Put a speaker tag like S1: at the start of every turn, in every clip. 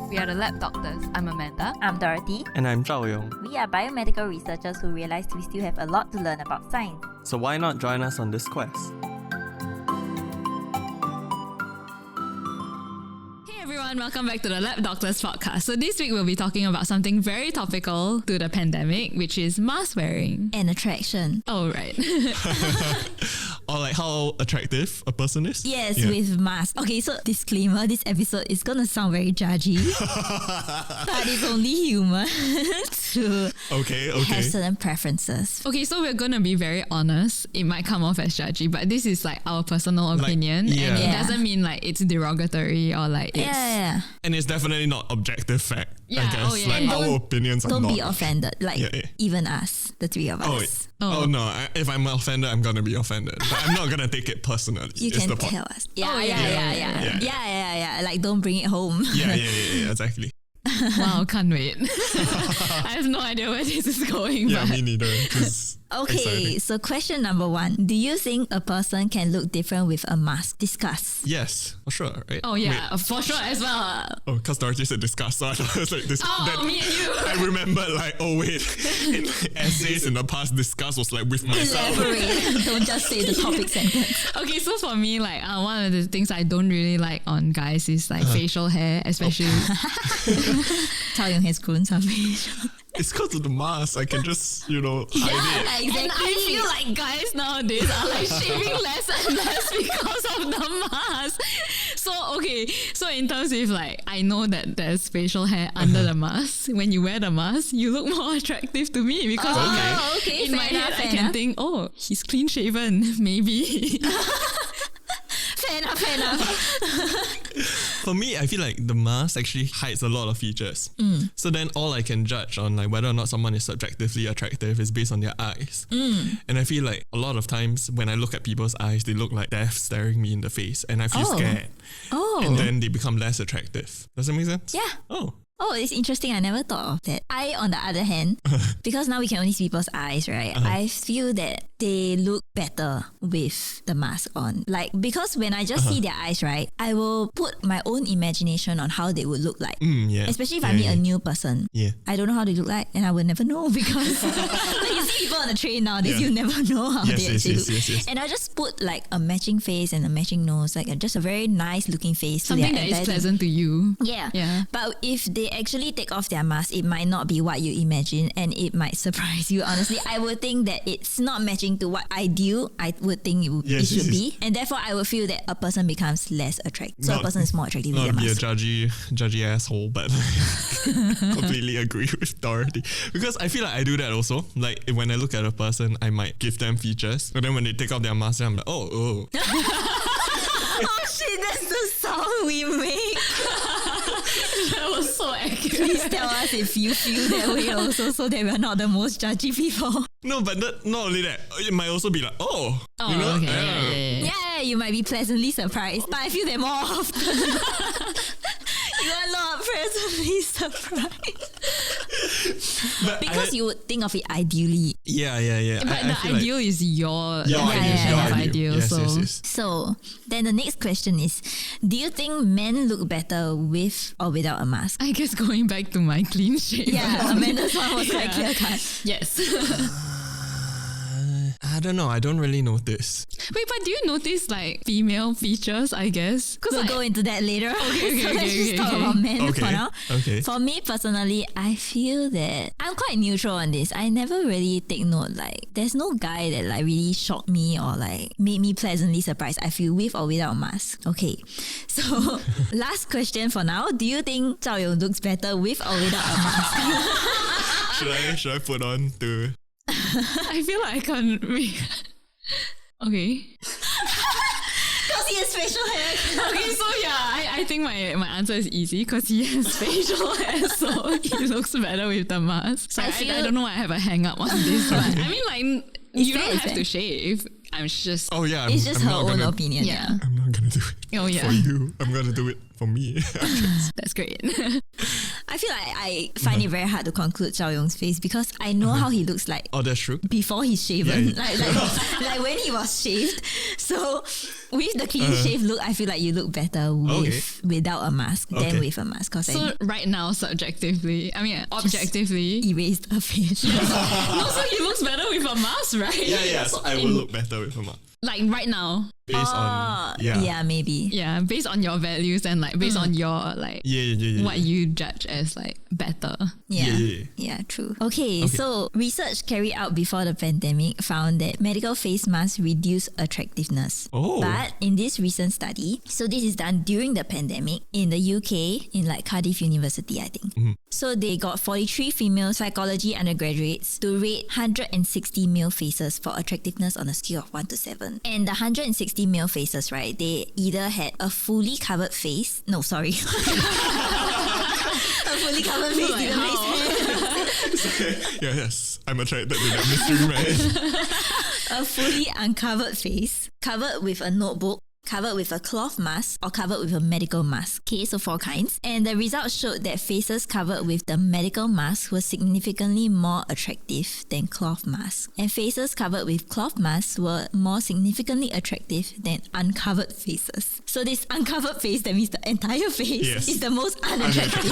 S1: We are the Lab Doctors. I'm Amanda.
S2: I'm Dorothy.
S3: And I'm Zhao Yong.
S2: We are biomedical researchers who realized we still have a lot to learn about science.
S3: So why not join us on this quest?
S1: Hey everyone, welcome back to the Lab Doctors podcast. So this week we'll be talking about something very topical to the pandemic, which is mask wearing.
S2: And attraction.
S1: Oh, right.
S4: Or like how attractive a person is?
S2: Yes, with masks. Okay, so disclaimer, this episode is gonna sound very judgy. But it's only human to have certain preferences.
S1: Okay, so we're going to be very honest. It might come off as judgy, but this is like our personal opinion. And it doesn't mean like it's derogatory or like it's...
S2: Yeah.
S4: And it's definitely not objective fact,
S1: Yeah,
S4: I guess.
S1: oh, yeah,
S4: like
S1: yeah.
S4: our opinions are
S2: Don't
S4: not.
S2: be offended. Like even us, the three of
S4: Oh,
S2: us.
S4: oh no, if I'm offended, I'm gonna be offended. But I'm not gonna take it personally.
S2: You
S4: is
S2: can
S4: the point.
S2: tell us.
S1: Yeah.
S2: Yeah. Like don't bring it home.
S4: Yeah, exactly.
S1: Wow, can't wait. I have no idea where this is going.
S4: Yeah,
S1: but
S4: me neither.
S2: Okay,
S4: Exciting.
S2: so question number 1. Do you think a person can look different with a mask? Discuss.
S4: Yes, for sure, right?
S1: Oh yeah, for sure as well.
S4: Oh, because Dorothy said discuss, so I thought it was like this.
S1: Me and you.
S4: I remember like, oh wait, in essays in the past, discuss was like with myself.
S2: Elaborate. Don't just say the topic sentence.
S1: Okay, so for me, like one of the things I don't really like on guys is like facial hair, especially.
S2: Chao Yong has grown some facial.
S4: It's because of the mask. I can just, hide it.
S2: Exactly.
S1: And I feel like guys nowadays are like shaving less and less because of the mask. So in terms of like, I know that there's facial hair under the mask. When you wear the mask, you look more attractive to me because
S2: Okay,
S1: in my head I can think, oh, he's clean shaven, maybe.
S2: Fair enough.
S4: For me, I feel like the mask actually hides a lot of features. So then all I can judge on like whether or not someone is subjectively attractive is based on their eyes. And I feel like a lot of times when I look at people's eyes, they look like death staring me in the face and I feel scared. And then they become less attractive. Does that make sense?
S2: Yeah. Oh, it's interesting. I never thought of that. I, on the other hand, because now we can only see people's eyes, right? I feel that they look better with the mask on. Like, because when I just see their eyes, right, I will put my own imagination on how they would look like. Especially if I meet a new person.
S4: Yeah.
S2: I don't know how they look like and I will never know because like you see people on the train nowadays, you never know how they actually look.
S4: Yes.
S2: And I just put like a matching face and a matching nose, like just a very nice looking face.
S1: Something that is pleasant to you.
S2: Yeah. But if they actually take off their mask, it might not be what you imagine and it might surprise you. Honestly, I would think that it's not matching to what I would think it should be. And therefore, I would feel that a person becomes less attractive. So a person is more attractive with their
S4: Not be a
S2: mask.
S4: judgy asshole, but completely agree with Dorothy. Because I feel like I do that also. Like when I look at a person, I might give them features. But then when they take off their mask, I'm like, oh.
S2: Oh shit, that's the sound we make.
S1: That was so accurate.
S2: Please tell us if you feel that way also so that we're not the most judgy people.
S4: No, but not only that. It might also be like,
S1: Okay.
S2: Yeah, you might be pleasantly surprised. But I feel that more often. You are not pleasantly surprised. Because you would think of it ideally.
S4: Yeah.
S1: But the ideal is your ideal.
S4: Yes.
S2: So then the next question is, do you think men look better with or without a mask?
S1: I guess going back to my clean shave.
S2: Yeah, Amanda's one was quite clear cut.
S1: Yes.
S4: I don't know. I don't really notice.
S1: Wait, but do you notice like female features, I guess?
S2: We'll go into that later.
S1: Okay,
S2: So let's just talk about men for now.
S4: Okay.
S2: For me personally, I feel that I'm quite neutral on this. I never really take note, like there's no guy that like really shocked me or like made me pleasantly surprised, I feel, with or without mask. Okay. So last question for now. Do you think Zhao Yong looks better with or without a mask?
S4: Should I put on to...
S1: I feel like I can't Okay.
S2: Because he has facial hair.
S1: Okay, so yeah, I think my answer is easy because he has facial hair, so he looks better with the mask. So I don't know why I have a hang up on this, but I mean like you don't have to shave. I'm just...
S4: Oh yeah.
S2: It's just her own opinion. Yeah.
S4: I'm not going to do it
S1: Oh yeah.
S4: for you. I'm going to do it for me.
S1: That's great.
S2: I feel like I find it very hard to conclude Zhao Yong's face because I know how he looks like
S4: Oh, that's true.
S2: before he's shaven.
S4: Yeah.
S2: Like when he was shaved. So with the clean shave look, I feel like you look better without a mask than with a mask. Cause
S1: So right now, subjectively, I mean objectively,
S2: erased a face.
S1: no, so he looks better with a mask, right?
S4: Yeah. So I will look better with a mask.
S1: Like right now,
S4: Based on
S2: yeah, maybe.
S1: yeah, based on your values and like based on your like
S4: Yeah.
S1: what you judge as like better.
S2: Yeah, true. Okay, so research carried out before the pandemic found that medical face masks reduce attractiveness.
S4: Oh.
S2: But in this recent study, so this is done during the pandemic in the UK, in like Cardiff University, I think. So they got 43 female psychology undergraduates to rate 160 male faces for attractiveness on a scale of 1 to 7. And the 160 male faces, right, they either had a fully covered face. No, sorry. A fully covered face
S1: Like
S2: didn't make sense.
S4: Yes, I'm attracted to that mystery man.
S2: A fully uncovered face, covered with a notebook, covered with a cloth mask, or covered with a medical mask. Okay, so 4 kinds. And the results showed that faces covered with the medical mask were significantly more attractive than cloth masks. And faces covered with cloth masks were more significantly attractive than uncovered faces. So this uncovered face, that means the entire face, is the most unattractive.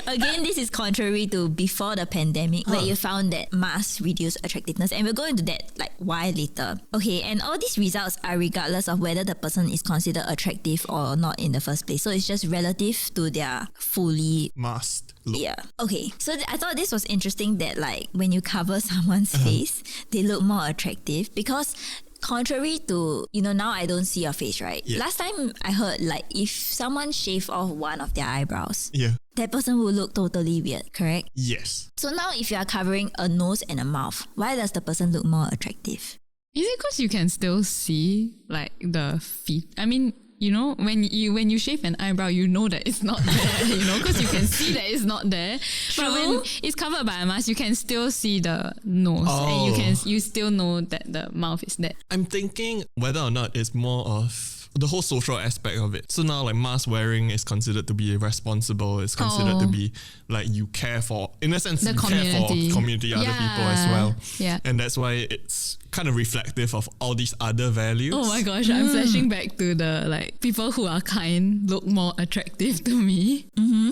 S2: Again, this is contrary to before the pandemic, where you found that masks reduce attractiveness. And we'll go into that, like, why later. Okay, and all these results are regardless of whether the person is considered attractive or not in the first place. So it's just relative to their fully
S4: Masked look.
S2: yeah. Okay. So I thought this was interesting that like when you cover someone's face, they look more attractive because contrary to, now I don't see your face, right?
S4: Yeah.
S2: Last time I heard like if someone shave off one of their eyebrows,
S4: Yeah.
S2: that person will look totally weird, correct?
S4: Yes.
S2: So now if you are covering a nose and a mouth, why does the person look more attractive?
S1: Is it because you can still see like the feet? I mean, when you shave an eyebrow, you know that it's not there, because you can see that it's not there. But when it's covered by a mask, you can still see the nose and you still know that the mouth is there.
S4: I'm thinking whether or not it's more of the whole social aspect of it. So now like mask wearing is considered to be responsible. It's considered to be like you care for, in a sense,
S1: The
S4: you care
S1: community.
S4: for community, other people as well.
S1: Yeah.
S4: And that's why it's kind of reflective of all these other values.
S1: Oh my gosh, I'm flashing back to the like people who are kind look more attractive to me.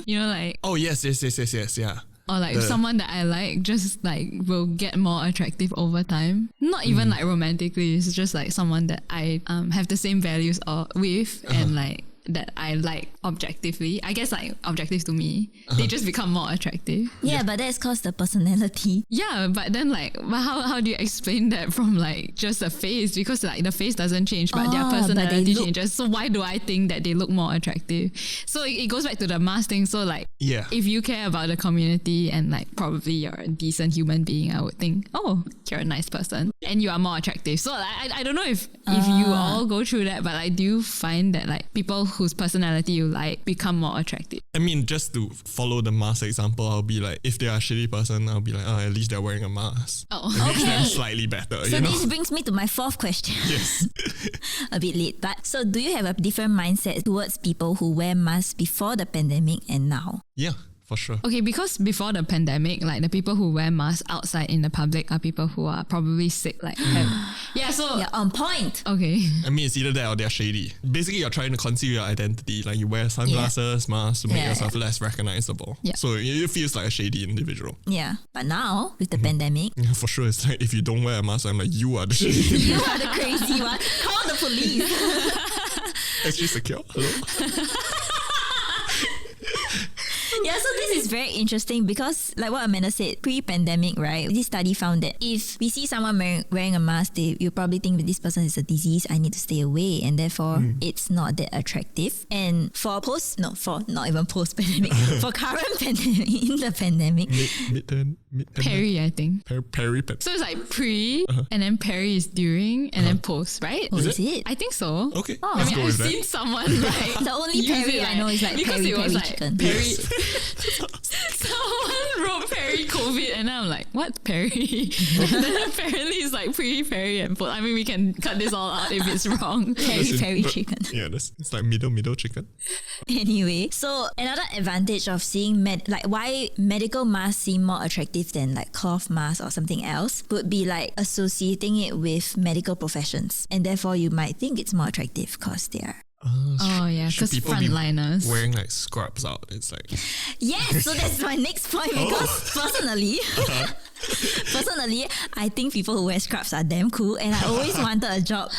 S1: Like
S4: Oh yes, yeah.
S1: or like someone that I like just like will get more attractive over time. Not even like romantically, it's just like someone that I have the same values with and like that I like objectively. I guess like objective to me, they just become more attractive.
S2: Yeah, but that's because the personality.
S1: Yeah, but then like how do you explain that from like just a face? Because like the face doesn't change, but their
S2: but they
S1: personality
S2: look-
S1: changes. So why do I think that they look more attractive? So it goes back to the mask thing. So like
S4: Yeah.
S1: if you care about the community and like probably you're a decent human being, I would think, oh, you're a nice person and you are more attractive. So like, I don't know if you all go through that, but I do find that like people whose personality you like become more attractive.
S4: I mean, just to follow the mask example, I'll be like, if they are a shitty person, I'll be like, oh, at least they're wearing a mask.
S1: Oh,
S4: It makes them
S2: Okay.
S4: slightly better,
S2: So
S4: you know?
S2: this brings me to my 4th question.
S4: Yes.
S2: A bit late, but so do you have a different mindset towards people who wear masks before the pandemic and now?
S4: Yeah, for sure.
S1: Okay, because before the pandemic, like the people who wear masks outside in the public are people who are probably sick. Like, so
S2: Yeah, on point.
S1: okay.
S4: I mean, it's either that or they're shady. Basically, you're trying to conceal your identity. Like you wear sunglasses, masks to make
S2: Yeah,
S4: yourself less recognizable.
S1: Yeah.
S4: So it feels like a shady individual.
S2: Yeah, but now with the pandemic,
S4: Yeah, for sure. It's like if you don't wear a mask, I'm like, you are the shady.
S2: you are the crazy one. Call the police.
S4: Actually secure. Hello?
S2: Yeah, so this is very interesting because like what Amanda said, pre-pandemic, right? This study found that if we see someone wearing a mask, you probably think that this person is a disease, I need to stay away, and therefore it's not that attractive. And for not even post-pandemic, for current pandemic, in the pandemic,
S4: Mid-pandemic.
S1: Peri, I think.
S4: Peri.
S1: So it's like pre and then peri is during and then post, right?
S2: oh, is it?
S1: I think so.
S4: Okay,
S2: Oh.
S4: let's
S1: I mean,
S4: go
S1: I've
S4: with that.
S1: seen someone like
S2: The only
S1: use
S2: peri
S1: it,
S2: I know is like
S1: because
S2: peri
S1: it was
S2: peri
S1: like
S2: chicken.
S1: peri. Someone wrote peri-COVID and I'm like, what peri? And then apparently it's like pre-peri and post. I mean, we can cut this all out if it's wrong.
S2: Peri chicken.
S4: Yeah, it's like middle chicken.
S2: Anyway, so another advantage of seeing like why medical masks seem more attractive than like cloth masks or something else would be like associating it with medical professions, and therefore you might think it's more attractive because they are.
S1: Oh yeah,
S4: Should
S1: because
S4: people be
S1: frontliners.
S4: wearing like scrubs out? It's like
S2: Yes, so that's my next point because personally, I think people who wear scrubs are damn cool, and I always wanted a job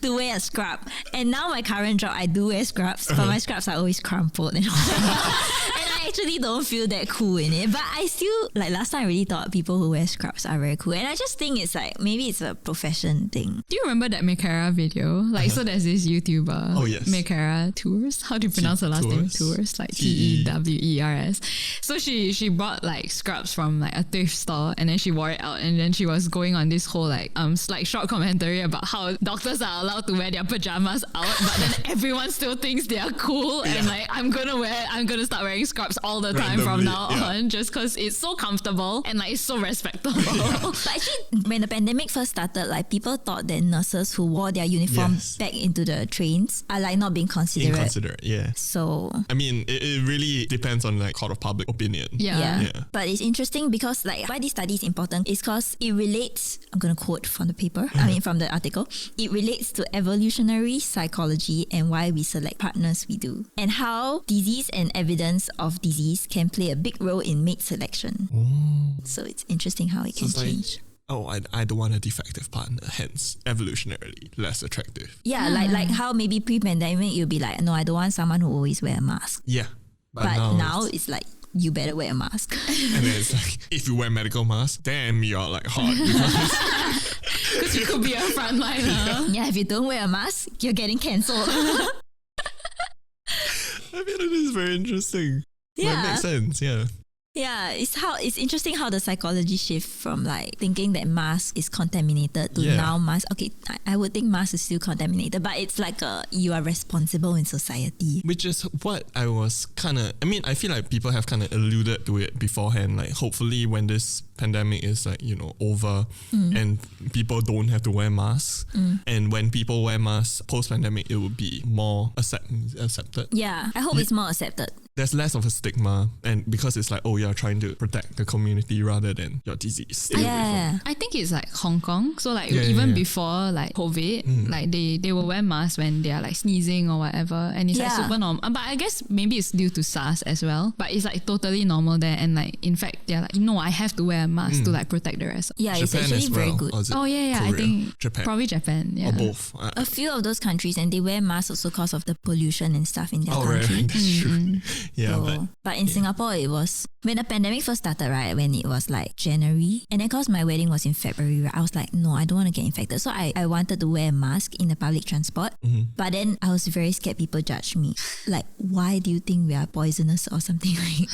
S2: to wear a scrub. And now my current job, I do wear scrubs, but my scrubs are always crumpled and all that. And I actually don't feel that cool in it. But I still, like last time I really thought people who wear scrubs are very cool. And I just think it's like, maybe it's a profession thing.
S1: Do you remember that Mekara video? Like, so there's this YouTuber.
S4: Oh, yes.
S1: Mekara Tours. How do you pronounce her last name? Tours. Like Tewers. So she bought like scrubs from like a thrift store, and then she wore it out, and then she was going on this whole like short commentary about how doctors are allowed to wear their pajamas out, but then everyone still thinks they are cool, and like I'm gonna start wearing scrubs all the time from now on, just because it's so comfortable and like it's so respectable.
S2: But actually, when the pandemic first started, like people thought that nurses who wore their uniform back into the trains are like not being considerate.
S4: inconsiderate. Yeah.
S2: So
S4: I mean, it really depends on like court of public opinion.
S1: Yeah.
S2: But it's interesting because like why this study is important is because it relates, I'm going to quote from the paper, I mean from the article, it relates to evolutionary psychology and why we select partners we do, and how disease and evidence of disease can play a big role in mate selection. So it's interesting how it can
S4: it's like,
S2: change.
S4: Oh, I don't want a defective partner, hence evolutionarily less attractive.
S2: Yeah, like how maybe pre-pandemic you'll be like, no, I don't want someone who always wear a mask.
S4: Yeah.
S2: But now it's like, you better wear a mask.
S4: And then it's like, if you wear medical mask, damn, you're like hot.
S1: Because you could be a frontliner.
S2: Yeah, if you don't wear a mask, you're getting cancelled.
S4: I mean, it is very interesting.
S2: Yeah.
S4: It makes sense, yeah.
S2: Yeah, it's interesting how the psychology shift from like thinking that mask is contaminated to now mask. Okay, I would think mask is still contaminated, but it's like you are responsible in society.
S4: Which is what I was I feel like people have kind of alluded to it beforehand. Like hopefully when this pandemic is like, over and people don't have to wear masks. And when people wear masks post-pandemic, it will be more accepted.
S2: Yeah, I hope it's more accepted.
S4: There's less of a stigma, and because it's like, you're trying to protect the community rather than your disease.
S2: Yeah.
S1: I think it's like Hong Kong. So like even before like COVID, like they will wear masks when they are like sneezing or whatever, and it's like super normal. But I guess maybe it's due to SARS as well. But it's like totally normal there, and like in fact they're like, no, I have to wear a mask to like protect the rest.
S2: Yeah,
S4: Japan
S2: it's actually
S4: as well.
S2: very good.
S4: Or is it
S1: I
S4: Korea?
S1: think
S4: Japan.
S1: probably Japan. Yeah.
S4: Or both.
S2: A few of those countries, and they wear masks also because of the pollution and stuff in their
S4: Right.
S2: country.
S4: That's true. Yeah,
S2: So, but in Singapore, it was when the pandemic first started, right? When it was like January, and then because my wedding was in February, right, I was like, no, I don't want to get infected. So I wanted to wear a mask in the public transport, but then I was very scared people judge me. Like, why do you think we are poisonous or something? Like,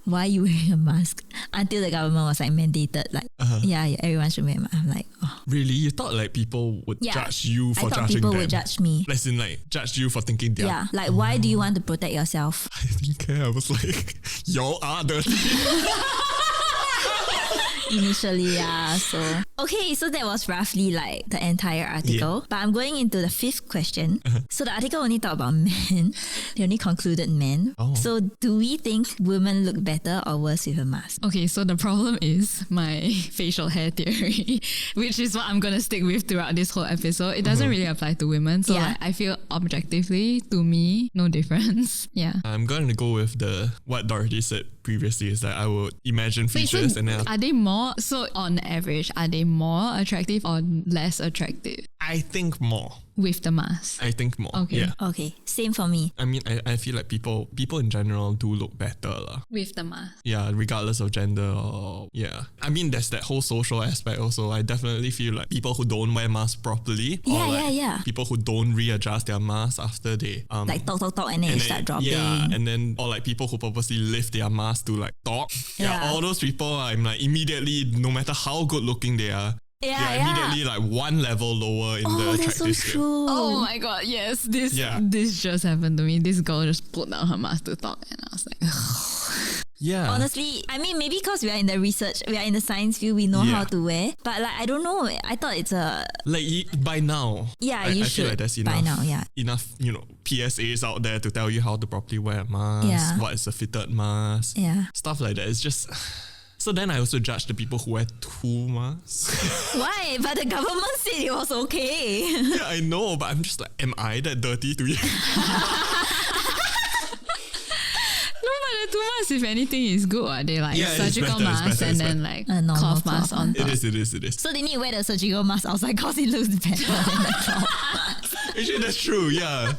S2: why are you wearing a mask? Until the government was like mandated, like, everyone should wear a mask. I'm like, oh.
S4: Really? You thought like people would judge you for
S2: I thought
S4: judging
S2: people
S4: them?
S2: would judge me.
S4: As in like judge you for thinking they're...
S2: Yeah, like why do you want to protect yourself?
S4: I didn't care. I was like, y'all are dirty.
S2: Initially, yeah. So okay, so that was roughly like the entire article. But I'm going into the fifth question. So the article only talked about men. They only concluded men. So do we think women look better or worse with a mask?
S1: Okay, so the problem is my facial hair theory, which is what I'm going to stick with throughout this whole episode. It doesn't really apply to women. So like, I feel objectively, to me, no difference. Yeah.
S4: I'm going to go with what Dorothy said previously, is that I would imagine features and then...
S1: Are they more, so on average, are they more attractive or less attractive?
S4: I think more.
S1: With the mask?
S4: I think more.
S1: Okay.
S4: Yeah.
S2: Okay, same for me.
S4: I mean, I feel like people in general do look better lah.
S1: With the mask?
S4: Yeah, regardless of gender or... Yeah. I mean, there's that whole social aspect also. I definitely feel like people who don't wear masks properly, or people who don't readjust their masks after they...
S2: like talk and then start dropping.
S4: Yeah, and then, or like people who purposely lift their mask to like talk. Yeah, all those people, I'm like immediately, no matter how good looking they are, immediately like one level lower in the
S2: that's so
S4: attractive scale.
S2: true.
S1: Oh my god, yes. This just happened to me. This girl just put down her mask to talk, and I was like, ugh.
S4: Yeah.
S2: Honestly, I mean, maybe because we are in the research, we are in the science field, we know
S4: Yeah.
S2: how to wear. But like, I don't know. I thought it's a
S4: Like by now.
S2: yeah.
S4: I
S2: You
S4: feel
S2: should
S4: like there's
S2: by
S4: enough,
S2: now. Yeah.
S4: enough, PSAs out there to tell you how to properly wear a mask,
S2: Yeah.
S4: what is a fitted mask,
S2: Yeah.
S4: stuff like that. It's just. So then I also judge the people who wear 2 masks.
S2: Why? But the government said it was okay.
S4: Yeah, I know, but I'm just like, am I that dirty to you?
S1: No, but the 2 masks, if anything, is good. Are they like
S4: Yeah, it's
S1: surgical
S4: better, it's
S1: masks
S4: better,
S1: and
S4: it's
S1: then
S4: better.
S1: like
S2: A normal
S1: cloth
S2: cloth
S1: mask on
S2: mask.
S1: top?
S4: It is.
S2: So they need to wear the surgical mask outside because it looks better than the cloth.
S4: Actually, that's true, yeah.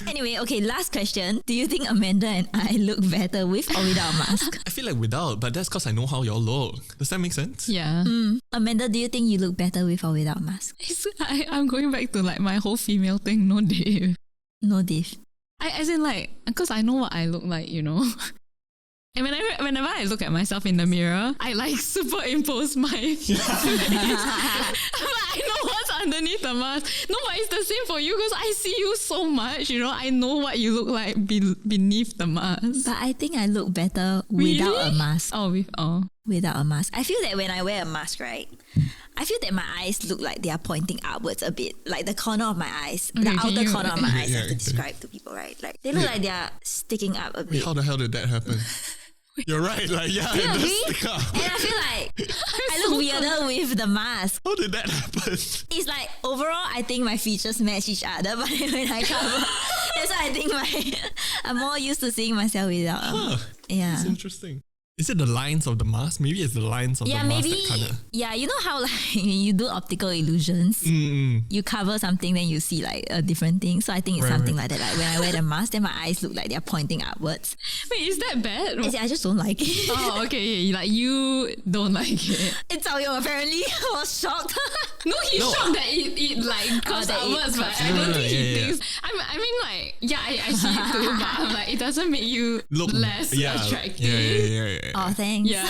S2: Anyway, okay, last question. Do you think Amanda and I look better with or without a mask?
S4: I feel like without, but that's because I know how y'all look. Does that make sense?
S1: Yeah.
S2: Amanda, do you think you look better with or without a mask?
S1: I'm going back to like my whole female thing, no Dave.
S2: No diff.
S1: As in like, because I know what I look like, And whenever I look at myself in the mirror, I like superimpose my face. But I know what's underneath the mask. No, but it's the same for you because I see you so much, I know what you look like beneath the mask.
S2: But I think I look better without a
S1: Really?
S2: mask. Without a mask. I feel that when I wear a mask, right? I feel that my eyes look like they are pointing upwards a bit. Like the corner of my eyes.
S1: Okay,
S2: the
S1: can
S2: outer
S1: you-
S2: corner of my eyes. I have to
S4: okay.
S2: describe to people, right? Like they look like they are sticking up a bit.
S4: How the hell did that happen? You're right, like, yeah, it does
S2: See?
S4: stick up.
S2: And I feel like I look weirder with the mask.
S4: How did that happen?
S2: It's like overall, I think my features match each other, but then when I cover, that's why I think I'm more used to seeing myself without. Yeah.
S4: It's interesting. Is it the lines of the mask? Maybe it's the lines of
S2: Yeah,
S4: the mask
S2: maybe.
S4: that kind of...
S2: Yeah, you know how like you do optical illusions, you cover something, then you see like a different thing. So I think it's
S4: Right,
S2: something
S4: right.
S2: like that. Like when I wear the mask, then my eyes look like they're pointing upwards.
S1: Wait, is that bad?
S2: I just don't like it.
S1: Oh, okay. Like you don't like it.
S2: It's how you apparently was shocked.
S1: No, he's shocked that it like comes
S2: that it
S1: outwards, but
S2: comes
S1: I don't
S4: outwards.
S1: think
S4: Yeah,
S1: he
S4: yeah,
S1: thinks. I mean, like, yeah, I see it too, but I'm like, it doesn't make you
S4: Look
S1: less attractive.
S2: Oh, thanks.
S1: Yeah.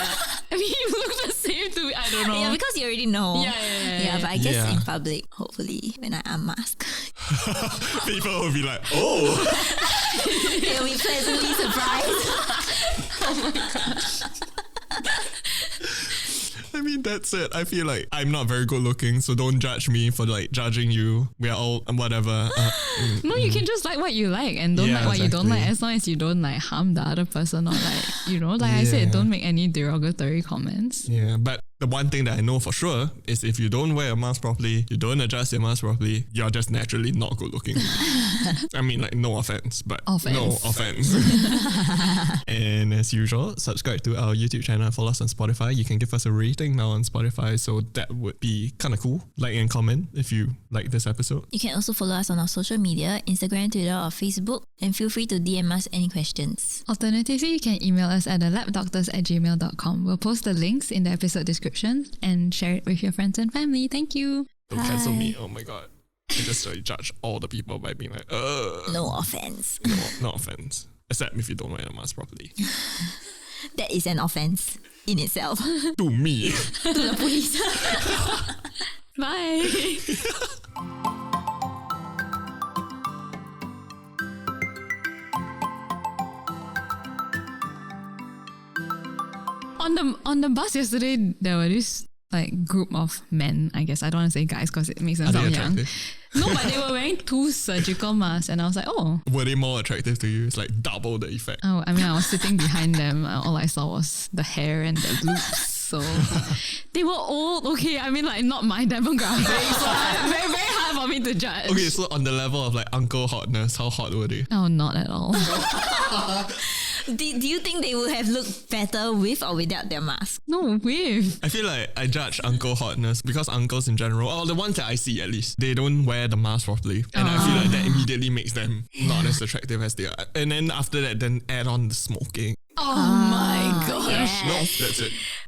S1: I mean, you look the same to me. I don't know.
S2: Yeah, because you already know.
S1: Yeah.
S2: But I guess
S4: Yeah.
S2: in public, hopefully, when I unmask,
S4: People will be like, oh!
S2: they'll be pleasantly surprised.
S4: I mean, that's it. I feel like I'm not very good looking, so don't judge me for like judging you. We are all whatever.
S1: No, you can just like what you like and don't
S4: Yeah,
S1: like what you don't like,
S4: exactly.
S1: as long as you don't like harm the other person or like, like I said,
S4: Yeah.
S1: don't make any derogatory comments.
S4: Yeah, but the one thing that I know for sure is if you don't wear a mask properly, you don't adjust your mask properly, you're just naturally not good looking. I mean, like, no offense, but no
S1: Offense.
S4: offense. And as usual, subscribe to our YouTube channel, follow us on Spotify. You can give us a rating now on Spotify, so that would be kind of cool. Like and comment if you like this episode.
S2: You can also follow us on our social media, Instagram, Twitter, or Facebook, and feel free to DM us any questions.
S1: Alternatively, you can email us at thelabdoctors@gmail.com. We'll post the links in the episode description and share it with your friends and family. Thank you.
S4: Don't cancel me. Oh my god. I just judge all the people by being like,
S2: No offense.
S4: no offense. Except if you don't wear a mask properly.
S2: That is an offense in itself.
S4: To me.
S2: To the police.
S1: Bye. On the bus yesterday, there were this like group of men. I guess I don't want to say guys because it makes them
S4: Are they
S1: sound young.
S4: attractive?
S1: No, but they were wearing 2 surgical masks, and I was like, oh.
S4: Were they more attractive to you? It's like double the effect.
S1: Oh, I mean, I was sitting behind them. All I saw was the hair and the loops. So they were old. Okay, I mean, like not my demographic. So very, very hard for me to judge.
S4: Okay, so on the level of like uncle hotness, how hot were they?
S1: Oh, not at all.
S2: Do you think they would have looked better with or without their mask?
S1: No, with.
S4: I feel like I judge uncle hotness because uncles in general, or the ones that I see at least, they don't wear the mask properly. And I feel like that immediately makes them not as attractive as they are. And then after that, then add on the smoking.
S1: Oh my gosh.
S2: Yes.
S4: Nope, that's it.